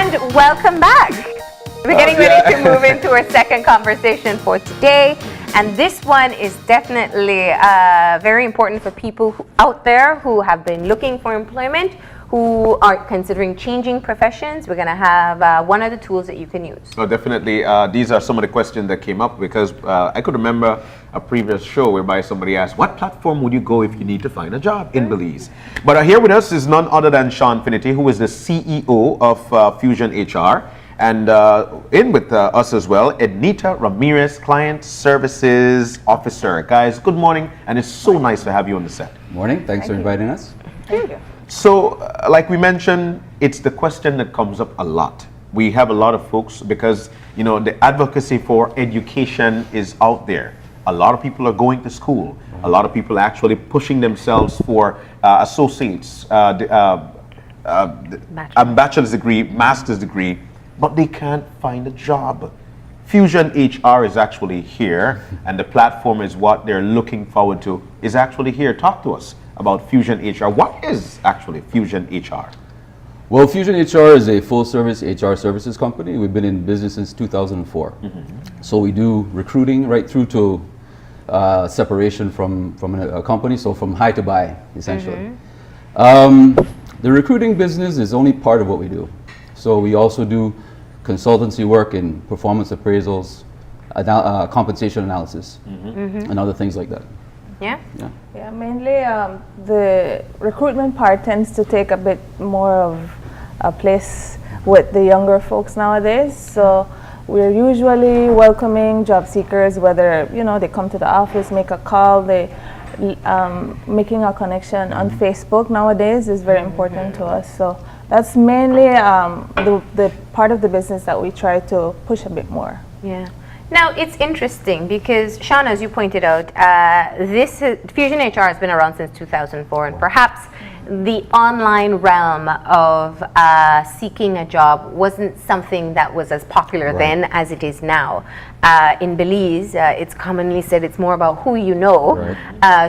And welcome back. We're getting ready to move into our second conversation for today. And this one is definitely very important for people out there who have been looking for employment, who are considering changing professions. We're going to have one of the tools that you can use. Oh, definitely. These are some of the questions that came up because I could remember a previous show whereby somebody asked, what platform would you go if you need to find a job in Belize? But here with us is none other than Shaun Finnetty, who is the CEO of Fushion HR. And in with us as well, Edina Ramirez, Client Services Officer. Guys, good morning, and it's so nice to have you on the set. Morning, thanks for inviting us. Thank you. So, like we mentioned, it's the question that comes up a lot. We have a lot of folks because, you know, the advocacy for education is out there. A lot of people are going to school. A lot of people are actually pushing themselves for associates, a bachelor's degree, master's degree, but they can't find a job. Fushion HR is actually here, and the platform is what they're looking forward to, is actually here. Talk to us about Fushion HR. What is actually Fushion HR? Well, Fushion HR is a full-service HR services company. We've been in business since 2004. So we do recruiting right through to separation from a company, so from hire to buy, essentially. The recruiting business is only part of what we do. So we also do consultancy work in performance appraisals, compensation analysis, and other things like that. Yeah? Yeah, mainly the recruitment part tends to take a bit more of a place with the younger folks nowadays. So we're usually welcoming job seekers, whether, you know, they come to the office, make a call, they making a connection on Facebook nowadays is very important to us. So that's mainly the part of the business that we try to push a bit more. Yeah. Now, it's interesting because, Shaun, as you pointed out, Fushion HR has been around since 2004, and perhaps the online realm of seeking a job wasn't something that was as popular then as it is now. In Belize, it's commonly said it's more about who you know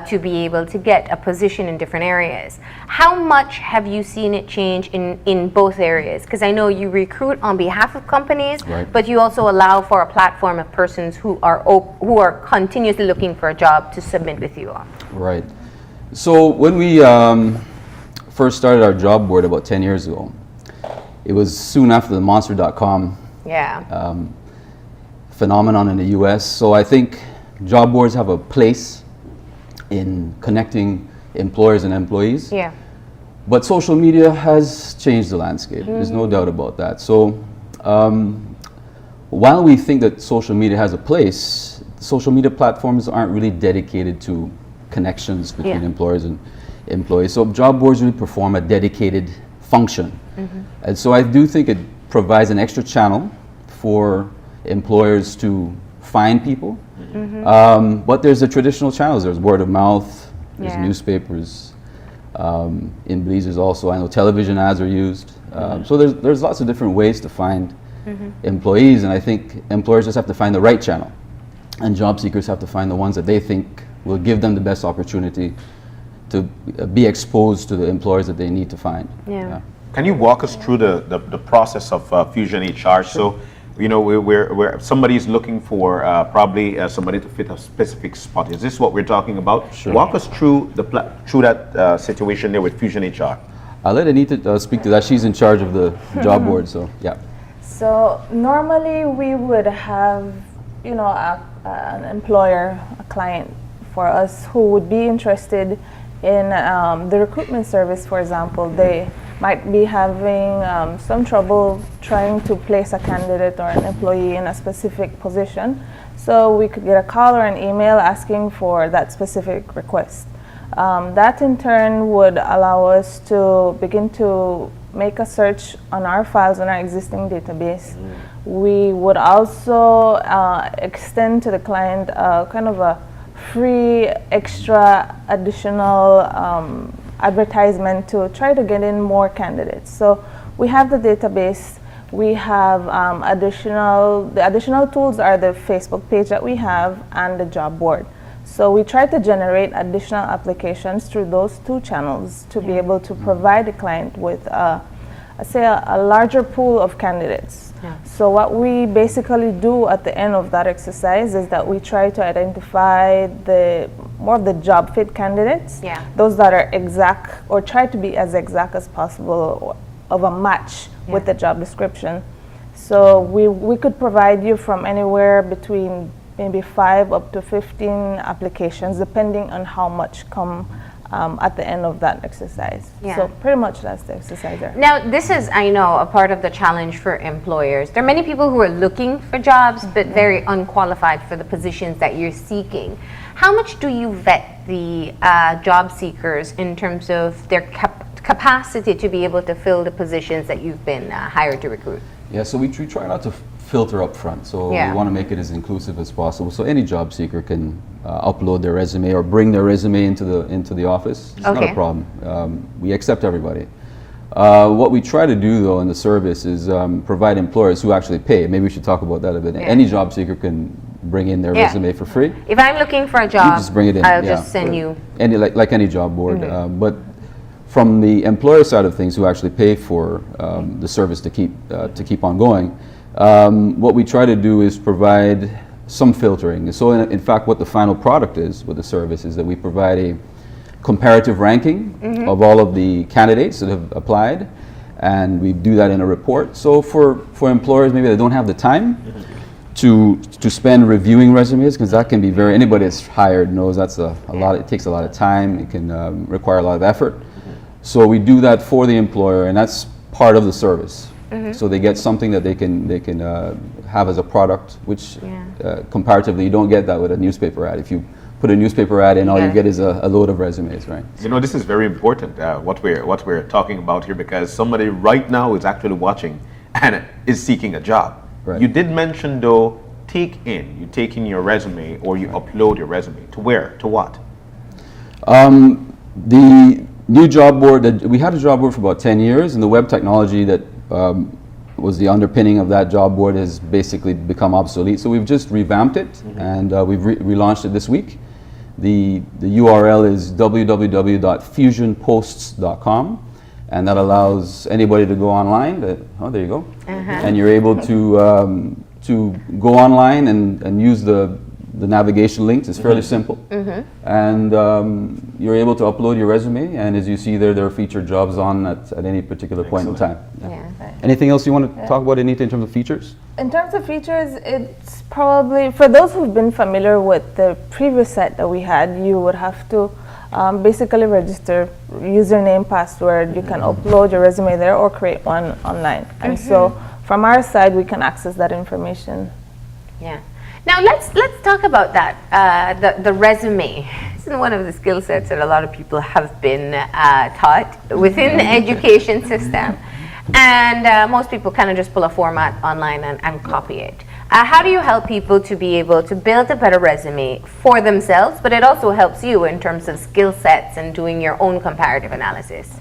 to be able to get a position in different areas. How much have you seen it change in both areas? Because I know you recruit on behalf of companies, but you also allow for a platform of persons who are continuously looking for a job to submit with you on. Right. So when we first started our job board about 10 years ago, it was soon after the monster.com phenomenon in the US. So I think job boards have a place in connecting employers and employees. Yeah. But social media has changed the landscape. There's no doubt about that. So while we think that social media has a place, social media platforms aren't really dedicated to connections between employers and employees. So job boards really perform a dedicated function. And so I do think it provides an extra channel for employers to find people. But there's the traditional channels. There's word of mouth, there's newspapers. In Belize there's also, I know, television ads are used. So there's lots of different ways to find employees, and I think employers just have to find the right channel. And job seekers have to find the ones that they think will give them the best opportunity to be exposed to the employers that they need to find. Can you walk us through the process of Fushion HR? So, you know, where somebody's looking for probably somebody to fit a specific spot. Is this what we're talking about? Walk us through that situation there with Fushion HR. I'll let Anita speak to that. She's in charge of the job board, so yeah. So normally we would have, you know, an employer, a client for us who would be interested in the recruitment service, for example. They might be having some trouble trying to place a candidate or an employee in a specific position. So we could get a call or an email asking for that specific request. That in turn would allow us to begin to make a search on our files on our existing database. We would also extend to the client kind of a free extra additional advertisement to try to get in more candidates. So we have the database, we have the additional tools are the Facebook page that we have and the job board. So we try to generate additional applications through those two channels to be able to provide the client with say a larger pool of candidates. Yeah. So what we basically do at the end of that exercise is that we try to identify more of the job fit candidates, Yeah. those that are exact or try to be as exact as possible of a match with the job description. So we could provide you from anywhere between maybe 5 up to 15 applications, depending on how much come at the end of that exercise. Yeah. So pretty much that's the exercise there. Now, this is, I know, a part of the challenge for employers. There are many people who are looking for jobs, but very unqualified for the positions that you're seeking. How much do you vet the job seekers in terms of their capacity to be able to fill the positions that you've been hired to recruit? Yeah, so we try not to filter up front. So Yeah. we want to make it as inclusive as possible. So any job seeker can upload their resume or bring their resume into the office. It's not Okay. a problem. We accept everybody. What we try to do though in the service is provide employers who actually pay. Maybe we should talk about that a bit. Yeah. Any job seeker can bring in their Yeah. resume for free. If I'm looking for a job, just bring it in, I'll yeah. just send you. Any like any job board, but from the employer side of things, who actually pay for the service to keep on going, what we try to do is provide some filtering. So in fact, what the final product is with the service is that we provide a comparative ranking of all of the candidates that have applied, and we do that in a report. So for employers maybe that don't have the time to spend reviewing resumes, because that can be anybody that's hired knows that's a lot. It takes a lot of time. It can require a lot of effort. So we do that for the employer, and that's part of the service. So they get something that they can have as a product, which comparatively you don't get that with a newspaper ad. If you put a newspaper ad in, all you get is a load of resumes, right? You know, this is very important, what we're talking about here, because somebody right now is actually watching and is seeking a job. Right. You did mention though, you take in your resume, or you upload your resume to where, to what? The new job board, we had a job board for about 10 years, and the web technology that was the underpinning of that job board has basically become obsolete. So we've just revamped it, and we've relaunched it this week. The URL is www.fusionposts.com, and that allows anybody to go online. There you go. And you're able to go online and use the navigation links. It's fairly simple, and you're able to upload your resume. And as you see there are featured jobs on at any particular point in time. Yeah. Anything else you want to talk about, Anita, in terms of features? In terms of features, it's probably, for those who've been familiar with the previous site that we had, you would have to basically register username, password. You can upload your resume there or create one online. And so from our side, we can access that information. Yeah. Now let's talk about that. The resume. This is one of the skill sets that a lot of people have been taught within the education system, and most people kind of just pull a format online and copy it. How do you help people to be able to build a better resume for themselves, but it also helps you in terms of skill sets and doing your own comparative analysis?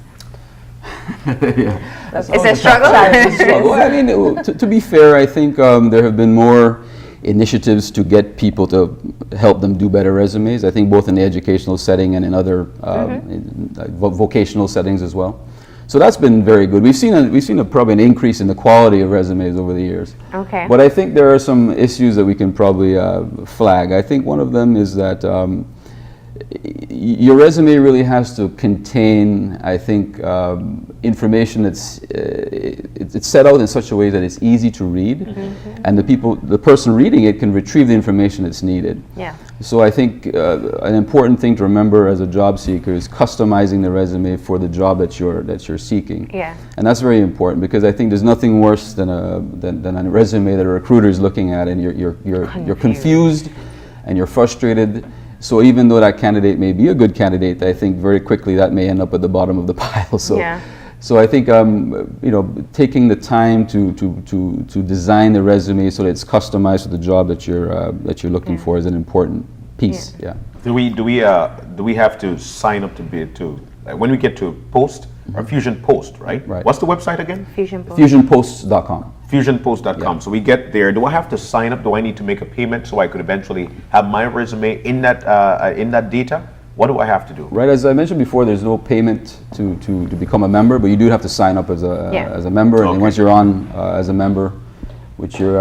That's It's a struggle. Well, I mean, to be fair, I think there have been more initiatives to get people to help them do better resumes. I think both in the educational setting and in other vocational settings as well. So that's been very good. We've seen probably an increase in the quality of resumes over the years. Okay. But I think there are some issues that we can probably flag. I think one of them is that your resume really has to contain, I think, information that's it's set out in such a way that it's easy to read, and the person reading it can retrieve the information that's needed. Yeah. So I think an important thing to remember as a job seeker is customizing the resume for the job that you're seeking. Yeah. And that's very important, because I think there's nothing worse than a resume that a recruiter is looking at and you're confused and you're frustrated. So even though that candidate may be a good candidate, I think very quickly that may end up at the bottom of the pile. So, Yeah. so I think taking the time to design the resume so that it's customized to the job that you're looking for is an important piece. Yeah. Do we have to sign up when we get to post or Fusion Post, right? Right. What's the website again? Fusion Post. Fusionposts.com. Fusionpost.com. Yeah. So we get there. Do I have to sign up? Do I need to make a payment so I could eventually have my resume in that data? What do I have to do? Right, as I mentioned before, there's no payment to become a member, but you do have to sign up as a member, and then once you're on as a member with your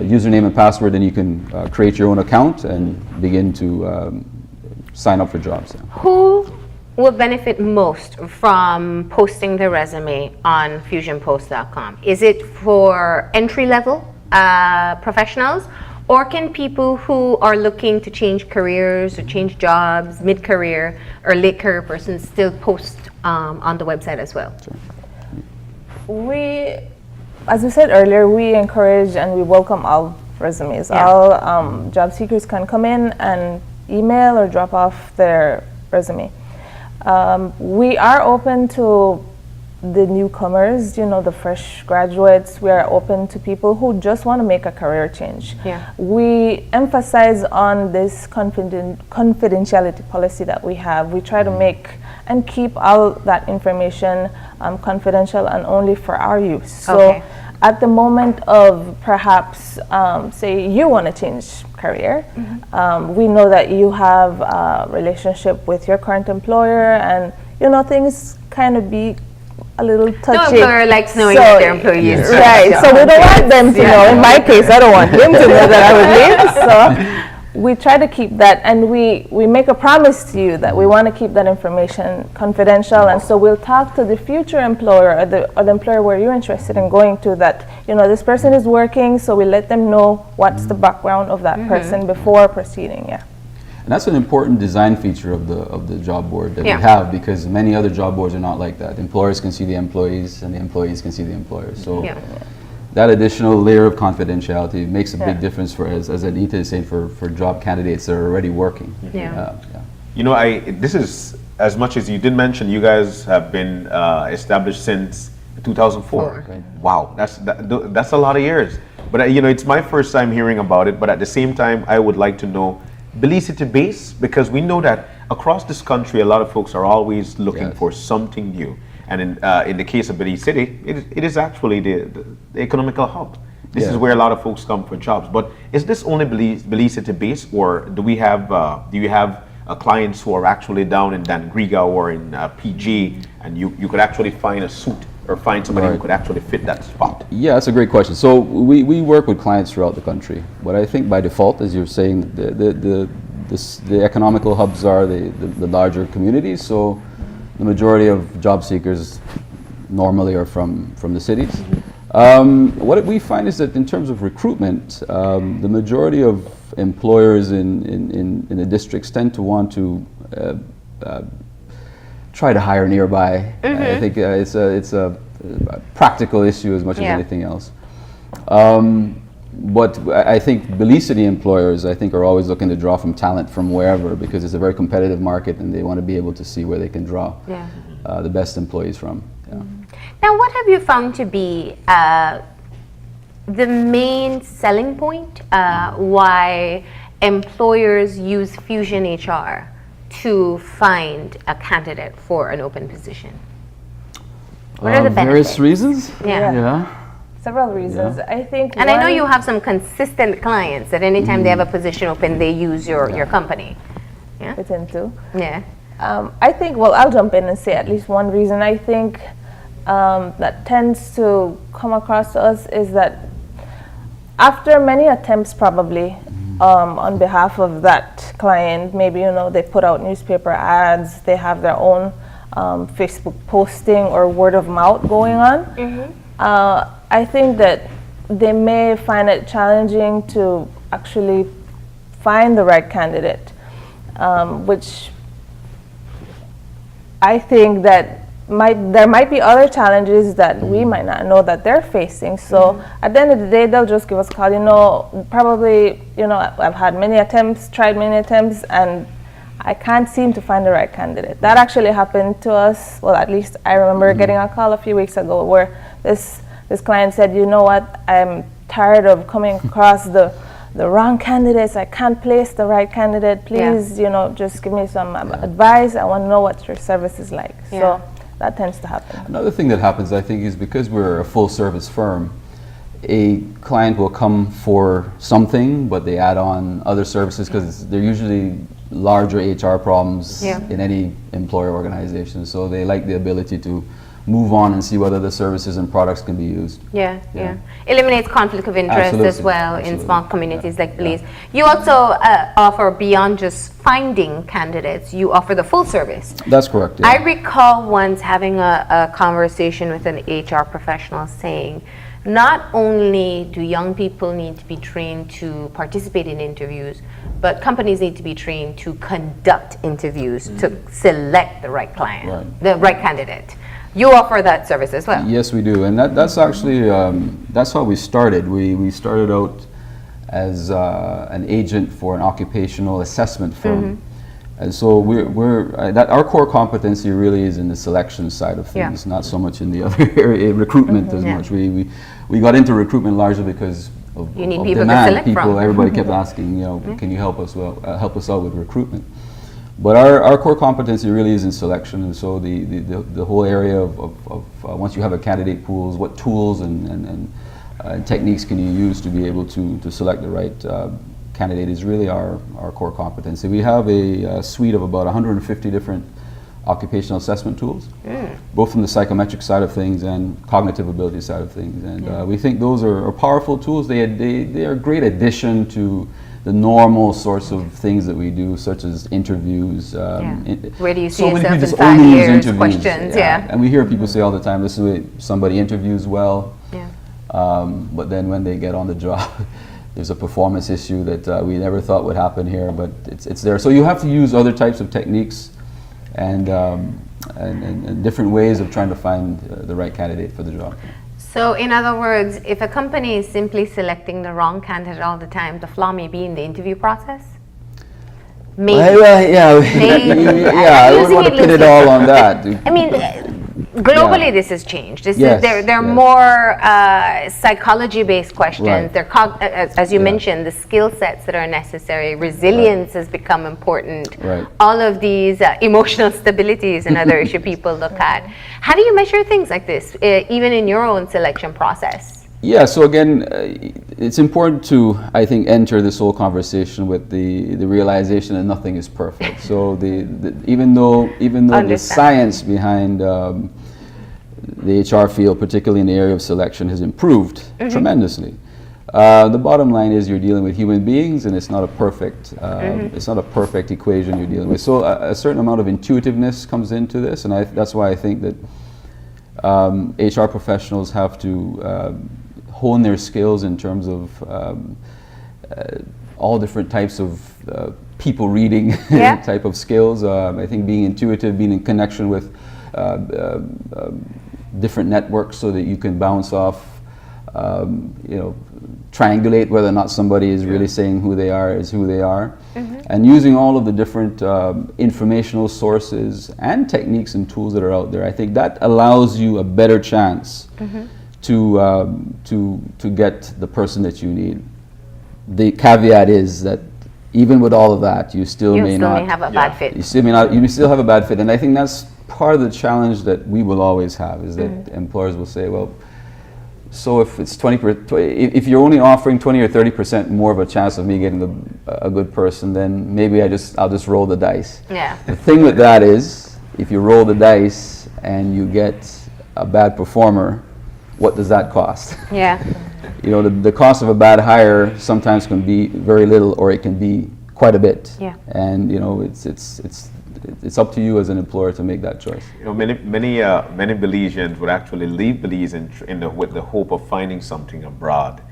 username and password, then you can create your own account and begin to sign up for jobs. Yeah. Who will benefit most from posting their resume on fusionpost.com? Is it for entry-level professionals, or can people who are looking to change careers or change jobs, mid-career or late career persons, still post on the website as well? We, as we said earlier, we encourage and we welcome all resumes. Yeah. All job seekers can come in and email or drop off their resume. We are open to the newcomers, the fresh graduates. We are open to people who just want to make a career change. Yeah. We emphasize on this confidentiality policy that we have. We try to make and keep all that information confidential and only for our use. So at the moment of perhaps, say you want to change career, we know that you have a relationship with your current employer, and things kind of be a little touchy. No employer likes knowing that their employees. Right, so we don't want them to know. In my case, I don't want them to know that I would leave. So we try to keep that, and we make a promise to you that we want to keep that information confidential, and so we'll talk to the future employer or the employer where you're interested in going to, that this person is working, so we let them know what's the background of that person before proceeding. And that's an important design feature of the job board that we have, because many other job boards are not like that. Employers can see the employees, and the employees can see the employers. So that additional layer of confidentiality makes a big difference for, as Anita is saying, for job candidates that are already working. This is, as much as you did mention, you guys have been established since 2004. Right. Wow, that's a lot of years. But it's my first time hearing about it. But at the same time, I would like to know Belize City base, because we know that across this country, a lot of folks are always looking for something new. And in the case of Belize City, it is actually the economical hub. This is where a lot of folks come for jobs. But is this only Belize City base, or do you have clients who are actually down in Dangriga or in PG, and you could actually find a suit or find somebody who could actually fit that spot? Yeah, that's a great question. So we work with clients throughout the country. But I think by default, as you're saying, the economical hubs are the larger communities. So the majority of job seekers normally are from the cities. What we find is that in terms of recruitment, the majority of employers in the districts tend to want to try to hire nearby. I think it's a practical issue as much as anything else. But I think Belize City employers, are always looking to draw from talent from wherever, because it's a very competitive market, and they want to be able to see where they can draw the best employees from. Now, what have you found to be the main selling point why employers use Fusion HR to find a candidate for an open position? What are the benefits? Various reasons. Several reasons. I think. And I know you have some consistent clients that anytime they have a position open, they use your company. Yeah. Within two. Yeah. I think. Well, I'll jump in and say at least one reason. I think that tends to come across to us is that after many attempts, probably on behalf of that client, maybe they put out newspaper ads, they have their own Facebook posting or word of mouth going on. I think that they may find it challenging to actually find the right candidate, which I think that there might be other challenges that we might not know that they're facing. So at the end of the day, they'll just give us a call. Probably, I've had tried many attempts, and I can't seem to find the right candidate. That actually happened to us. Well, at least I remember getting a call a few weeks ago where this client said, "You know what? I'm tired of coming across the wrong candidates. I can't place the right candidate. Please, just give me some advice. I want to know what your service is like." So that tends to happen. Another thing that happens, I think, is because we're a full service firm, a client will come for something, but they add on other services because they're usually larger HR problems Yeah. in any employer organization. So they like the ability to move on and see whether the services and products can be used. Yeah, Yeah. yeah. Eliminates conflict of interest as Absolutely, well in absolutely. small communities like Yeah. Belize. You also offer beyond just finding candidates, you offer the full service. That's correct. Yeah. I recall once having a conversation with an HR professional saying, not only do young people need to be trained to participate in interviews, but companies need to be trained to conduct interviews to select the right client, Right. the right candidate. You offer that service as well. Yes, we do, and that's actually that's how we started. We started out as an agent for an occupational assessment firm, and so we're that our core competency really is in the selection side of Yeah. things, not so much in the other area, recruitment as Yeah. much. We got into recruitment largely because of, You need of people to demand. select from. Everybody kept asking, can you help us help us out with recruitment? But our core competency really is in selection, and so the whole area of once you have a candidate pools, what tools and techniques can you use to be able to select the right candidate is really our core competency. We have a suite of about 150 different occupational assessment tools, both from the psychometric side of things and cognitive ability side of things, and we think those are powerful tools. They are a great addition to the normal sorts of things that we do, such as interviews. Where do you see so many yourself people in just 5 only use years? interviews. Questions, yeah. And we hear people say all the time, this is the way somebody interviews well, Yeah. but then when they get on the job, there's a performance issue that we never thought would happen here, but it's there. So you have to use other types of techniques and different ways of trying to find the right candidate for the job. So, in other words, if a company is simply selecting the wrong candidate all the time, the flaw may be in the interview process? Maybe. Maybe. I I'm don't using want to it pin it loosely. all on that. I mean, globally, Yeah. this has changed. This Yes, is there are yes. more psychology-based questions. Right. They're as you Yeah. mentioned, the skill sets that are necessary. Resilience has become important. Right. All of these emotional stability is another issue people look at. How do you measure things like this, even in your own selection process? Yeah, so again, it's important to, I think, enter this whole conversation with the realization that nothing is perfect. So even though the science behind the HR field, particularly in the area of selection, has improved tremendously, the bottom line is you're dealing with human beings, and it's not a perfect equation you're dealing with. So a certain amount of intuitiveness comes into this, and that's why I think that HR professionals have to hone their skills in terms of all different types of people reading type of skills. I think being intuitive, being in connection with different networks so that you can bounce off, triangulate whether or not somebody is really saying who they are is who they are. And using all of the different informational sources and techniques and tools that are out there, I think that allows you a better chance to get the person that you need. The caveat is that even with all of that, you still may have a bad fit. You still have a bad fit, and I think that's part of the challenge that we will always have, is that employers will say, well, so if it's if you're only offering 20 or 30% more of a chance of me getting a good person, then maybe I'll just roll the dice. Yeah. The thing with that is, if you roll the dice and you get a bad performer, what does that cost? Yeah. The cost of a bad hire sometimes can be very little, or it can be quite a bit. Yeah. And it's up to you as an employer to make that choice. Many Belizeans would actually leave Belize with the hope of finding something abroad.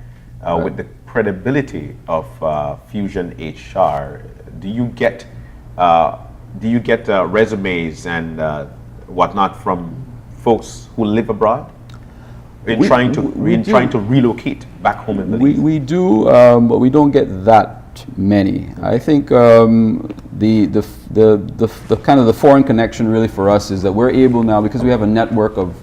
With the credibility of Fusion HR, do you get resumes and whatnot from folks who live abroad? Trying to relocate back home in Belize. We do, but we don't get that many. I think the kind of the foreign connection really for us is that we're able now, because we have a network of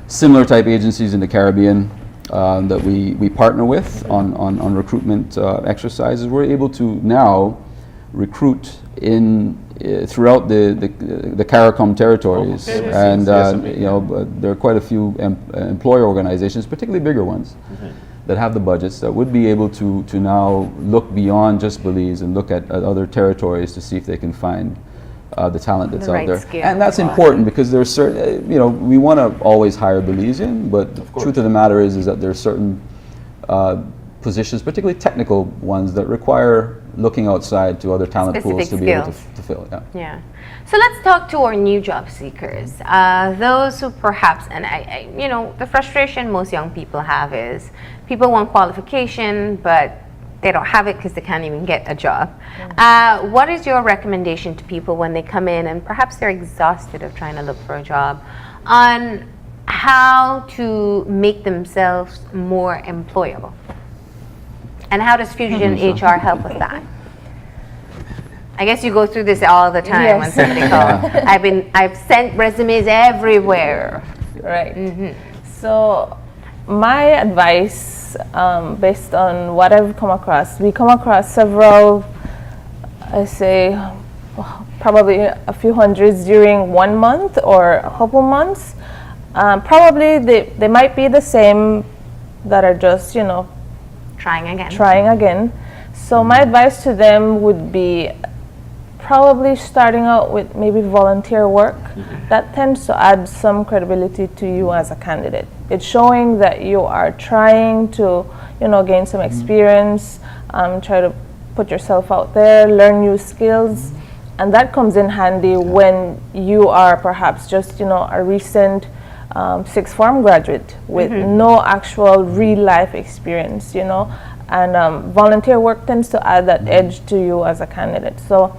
similar type agencies in the Caribbean that we partner with on recruitment exercises. We're able to now recruit throughout the CARICOM territories, and there are quite a few employer organizations, particularly bigger ones, that have the budgets that would be able to now look beyond just Belize and look at other territories to see if they can find the talent that's The out right there. skill. And that's important because there's certain, we want to always hire Belizean, but the truth of the matter is that there are certain positions, particularly technical ones, that require looking outside to other talent pools to Specific be able to, skills. to fill. Yeah. Yeah. So let's talk to our new job seekers. Those who perhaps, and the frustration most young people have is people want qualification, but they don't have it because they can't even get a job. What is your recommendation to people when they come in and perhaps they're exhausted of trying to look for a job on how to make themselves more employable? And how does Fusion HR help with that? I guess you go through this all the time when Yes. somebody calls. I've sent resumes everywhere. Right. So my advice, based on what I've come across, we come across several, I say, probably a few hundreds during 1 month or a couple months. Probably they might be the same that are just, Trying again. trying again. So my advice to them would be probably starting out with maybe volunteer work. That tends to add some credibility to you as a candidate. It's showing that you are trying to, gain some experience, try to put yourself out there, learn new skills, and that comes in handy when you are perhaps just, a recent sixth form graduate with no actual real life experience, and volunteer work tends to add that edge to you as a candidate. So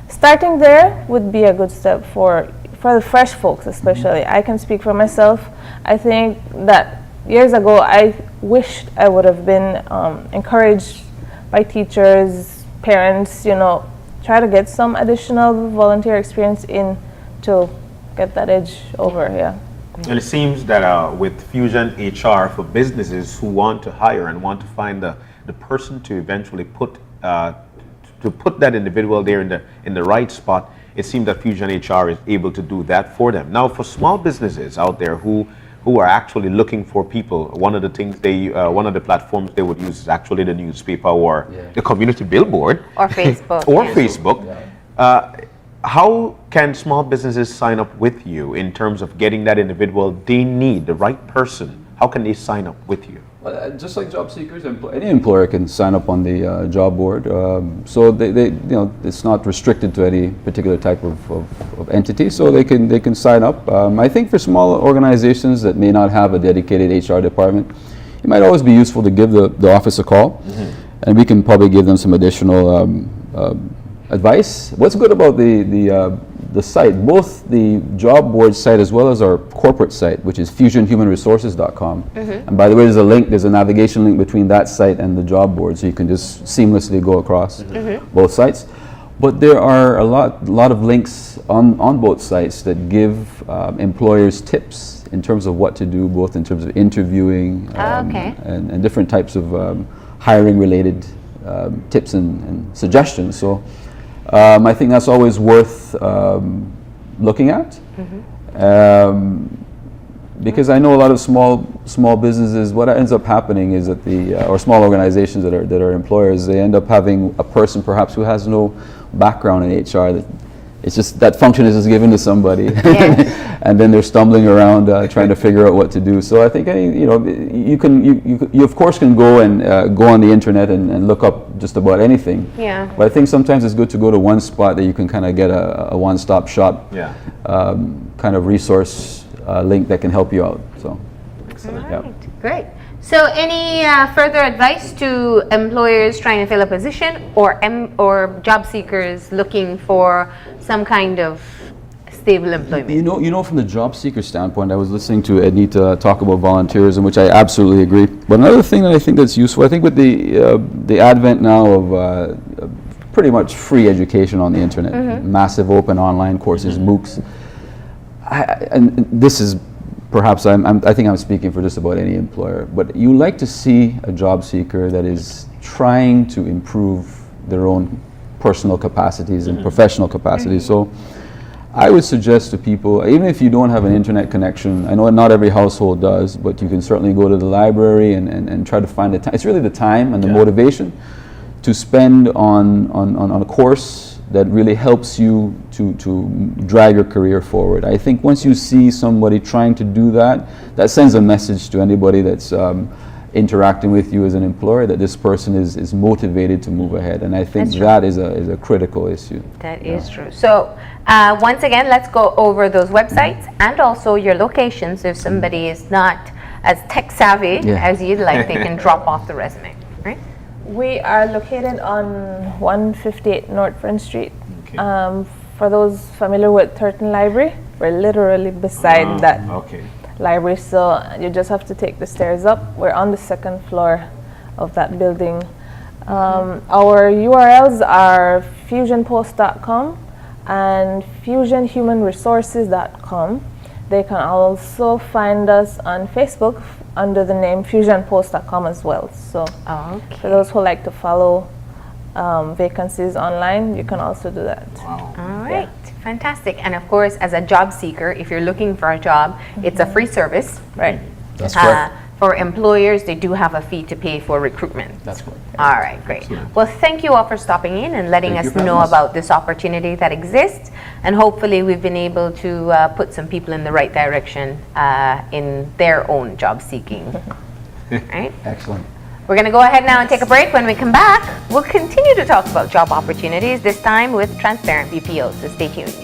starting there would be a good step for the fresh folks, especially. I can speak for myself. I think that years ago I wished I would have been encouraged by teachers, parents, try to get some additional volunteer experience in to get that edge over here. And it seems that with Fusion HR for businesses who want to hire and want to find the person to eventually put that individual there in the right spot, it seems that Fusion HR is able to do that for them. Now, for small businesses out there who are actually looking for people, one of the things one of the platforms they would use is actually the newspaper or the community billboard Or Facebook. or Facebook. How can small businesses sign up with you in terms of getting that individual they need, the right person? How can they sign up with you? Well, just like job seekers, any employer can sign up on the job board. So they it's not restricted to any particular type of entity. So they can sign up. I think for small organizations that may not have a dedicated HR department, it might always be useful to give the office a call, and we can probably give them some additional advice. What's good about the site, both the job board site as well as our corporate site, which is fusionhumanresources.com. And by the way, there's a navigation link between that site and the job board, so you can just seamlessly go across both sites. But there are a lot of links on both sites that give employers tips in terms of what to do, both in terms of interviewing and different types of hiring related tips and suggestions. So I think that's always worth looking at, because I know a lot of small businesses. What ends up happening is that or small organizations that are employers, they end up having a person perhaps who has no background in HR. It's just that function is just given to somebody, and then they're stumbling around trying to figure out what to do. So I think you of course can go and go on the internet and look up just about anything. Yeah. But I think sometimes it's good to go to one spot that you can kind of get a one-stop shop kind of resource link that can help you out. So. Excellent. Yeah. Great. So any further advice to employers trying to fill a position or job seekers looking for some kind of stable employment? You know, from the job seeker standpoint, I was listening to Edina talk about volunteerism, which I absolutely agree. But another thing that I think that's useful, I think with the advent now of pretty much free education on the internet, massive open online courses, MOOCs, and this is perhaps I think I'm speaking for just about any employer, but you like to see a job seeker that is trying to improve their own personal capacities and professional capacities. So I would suggest to people, even if you don't have an internet connection, I know not every household does, but you can certainly go to the library and try to find the time. It's really the time and the motivation to spend on a course that really helps you to drive your career forward. I think once you see somebody trying to do that, that sends a message to anybody that's interacting with you as an employer that this person is motivated to move ahead, and I think that is a critical issue. That is true. So once again, let's go over those websites and also your locations. If somebody is not as tech savvy as you'd like, they can drop off the resume, right? We are located on 158 North Front Street. Okay. For those familiar with Turton Library, we're literally beside that library, so you just have to take the stairs up. We're on the second floor of that building. Our URLs are fusionpost.com and fusionhumanresources.com. They can also find us on Facebook under the name fusionpost.com as well. So for those who like to follow vacancies online, you can also do that. Wow. All right, fantastic. And of course, as a job seeker, if you're looking for a job, it's a free service. Right. That's correct. For employers, they do have a fee to pay for recruitment. That's correct. All right, great. Well, thank you all for stopping in and letting us know about this opportunity that exists. And hopefully we've been able to put some people in the right direction in their own job seeking. Right? Excellent. We're going to go ahead now and take a break. When we come back, we'll continue to talk about job opportunities, this time with Transparent BPO. So stay tuned.